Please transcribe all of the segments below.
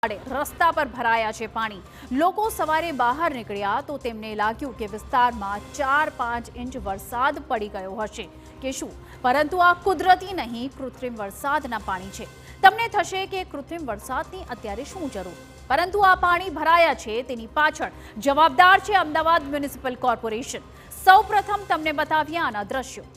રસ્તા પર ભરાયા છે પાણી। લોકો સવારે બહાર નીકળ્યા તો તેમને લાગ્યું કે વિસ્તારમાં 4-5 ઇંચ વરસાદ પડી ગયો હશે કે શું, પરંતુ આ કુદરતી નહીં, કૃત્રિમ વરસાદના પાણી છે। તમને થશે કે કૃત્રિમ વરસાદની અત્યારે શું જરૂર, પરંતુ આ પાણી ભરાયા છે તેની પાછળ જવાબદાર છે અમદાવાદ મ્યુનિસિપલ કોર્પોરેશન। સૌપ્રથમ તમને બતાવ્યા આના દ્રશ્યો।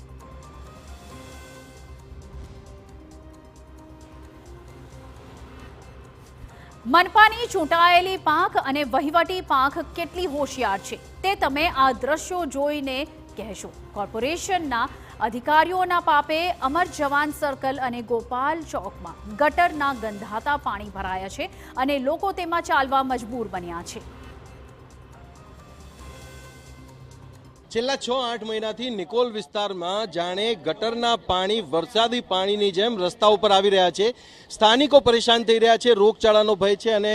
मनपानी चूंटायेली પાંખ અને વહીવટી પાંખ કેટલી હોશિયાર છે તે તમે આ દ્રશ્યો જોઈને કહેશો। કોર્પોરેશનના અધિકારીઓના પાપે અમર જવાન સર્કલ અને ગોપાલ ચોકમાં ગટરના ગંધાતા પાણી ભરાયા છે અને લોકો તેમાં ચાલવા મજબૂર બન્યા છે। છેલ્લા 6-8 મહિનાથી નિકોલ વિસ્તારમાં જાણે ગટરના પાણી વરસાદી પાણીની જેમ રસ્તા ઉપર આવી રહ્યા છે। સ્થાનિકો પરેશાન થઈ રહ્યા છે, રોગચાળાનો ભય છે અને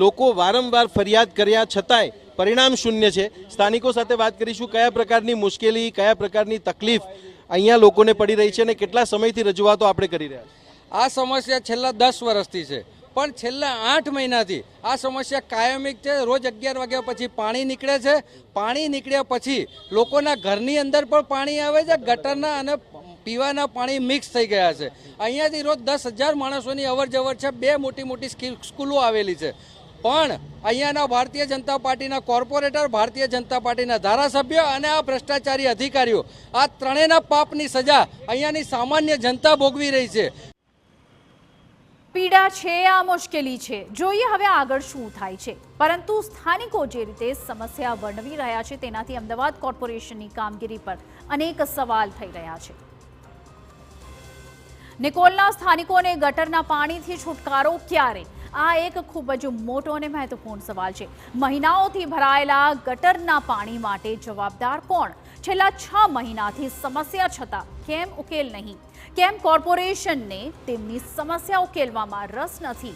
લોકો વારંવાર ફરિયાદ કર્યા છતાંય પરિણામ શૂન્ય છે। સ્થાનિકો સાથે વાત કરીશું, કયા પ્રકારની મુશ્કેલી, કયા પ્રકારની તકલીફ અહીંયા લોકોને પડી રહી છે અને કેટલા સમયથી રજૂઆતો આપણે કરી રહ્યા છીએ। આ સમસ્યા છેલ્લા 10 વર્ષથી છે, પણ છેલ્લા 8 મહિનાથી આ સમસ્યા કાયમિક છે। રોજ 11 વાગ્યા પછી પાણી નીકળે છે, પાણી નીકળ્યા પછી લોકોના ઘરની અંદર પણ પાણી આવે છે, ગટરના અને પીવાના પાણી મિક્સ થઈ ગયા છે। અહીંયાથી રોજ 10,000 માણસોની અવર જવર છે। 2 મોટી મોટી સ્કૂલો આવેલી છે, પણ અહીંયાના ભારતીય જનતા પાર્ટીના કોર્પોરેટર, ભારતીય જનતા પાર્ટીના ધારાસભ્ય અને આ ભ્રષ્ટાચારી અધિકારીઓ, આ ત્રણેયના પાપની સજા અહીંયાની સામાન્ય જનતા ભોગવી રહી છે। પીડા છે, આ મુશ્કેલી છે, જોઈએ હવે આગળ શું થાય છે। પરંતુ સ્થાનિકો જે રીતે સમસ્યા વર્ણવી રહ્યા છે તેનાથી અમદાવાદ કોર્પોરેશનની કામગીરી પર અનેક સવાલ થઈ રહ્યા છે। નિકોલના સ્થાનિકોને ગટરના પાણીથી છુટકારો ક્યારે, આ એક ખૂબ જ મોટો અને મહત્વપૂર્ણ સવાલ છે। મહિનાઓથી ભરાયેલા ગટરના પાણી માટે જવાબદાર કોણ? છેલ્લા 6 મહિનાથી સમસ્યા છતાં કેમ ઉકેલ નહીં? કેમ કોર્પોરેશનને તેમની સમસ્યા ઉકેલવામાં રસ નથી?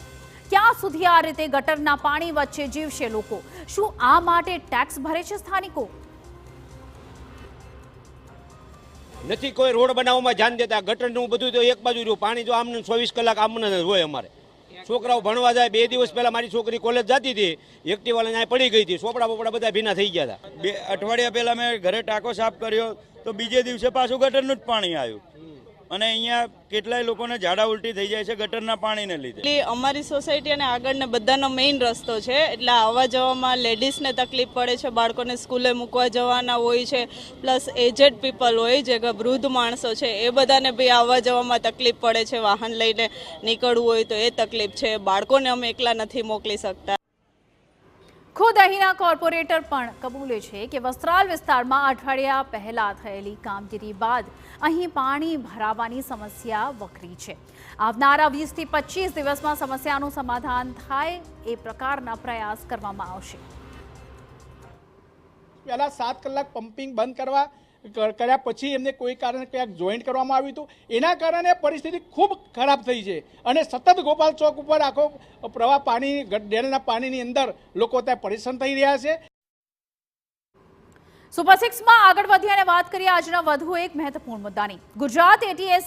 ક્યાં સુધી આ રીતે ગટરના પાણી વચ્ચે જીવશે લોકો? શું આ માટે ટેક્સ ભરે છે સ્થાનિકો? નથી કોઈ રોડ બનાવવામાં ધ્યાન દેતા। ગટરનું બધું તો એક બાજુ રહ્યું, પાણી તો આમને 24 કલાક આમને હોય। અમારે છોકરાઓ ભણવા જાય। 2 દિવસ પહેલા મારી છોકરી કોલેજ જતી હતી, એક્ટિવા લઈને પડી ગઈ હતી, સોપડા બોપડા બધા ભીના થઈ ગયા હતા। 2 અઠવાડિયા પહેલા મેં ઘરે ટાંકો સાફ કર્યો તો બીજે દિવસે પાછું ગટરનું જ પાણી આવ્યું અને અહીંયા કેટલાય લોકોને ઝાડા ઉલટી થઈ જાય છે ગટરના પાણીને લીધે। અમારી સોસાયટી અને આગળને બધાનો મેઇન રસ્તો છે, એટલે આવવા જવામાં લેડીઝને તકલીફ પડે છે, બાળકોને સ્કૂલે મૂકવા જવાના હોય છે, પ્લસ એજેડ પીપલ હોય, જે વૃદ્ધ માણસો છે, એ બધાને બી આવવા જવામાં તકલીફ પડે છે। વાહન લઈને નીકળવું હોય તો એ તકલીફ છે, બાળકોને અમે એકલા નથી મોકલી શકતા। ખુદ અહીંના કોર્પોરેટર પણ કબૂલે છે કે વસ્ત્રાલ વિસ્તારમાં અઠવાડિયા પહેલા થયેલી કામગીરી બાદ અહીં પાણી ભરાવાની સમસ્યા વકરી છે। આવનારા 20 થી 25 દિવસમાં સમસ્યાનું સમાધાન થાય એ પ્રકારના પ્રયાસ કરવામાં આવશે। પહેલા 7 કલાક પમ્પિંગ બંધ કર્યા પછી એમને કોઈ કારણે ક્યાંક જોઈન્ટ કરવામાં આવ્યું હતું, એના કારણે પરિસ્થિતિ ખૂબ ખરાબ થઈ છે અને સતત ગોપાલ ચોક ઉપર આખો પ્રવાહ પાણી ડેમના પાણીની અંદર લોકો ત્યાં પરેશાન થઈ રહ્યા છે। સુપર 6 માં આગળ વધી અને વાત કરીએ આજના વધુ એક મહત્વપૂર્ણ મુદ્દાની। ગુજરાત એટીએસ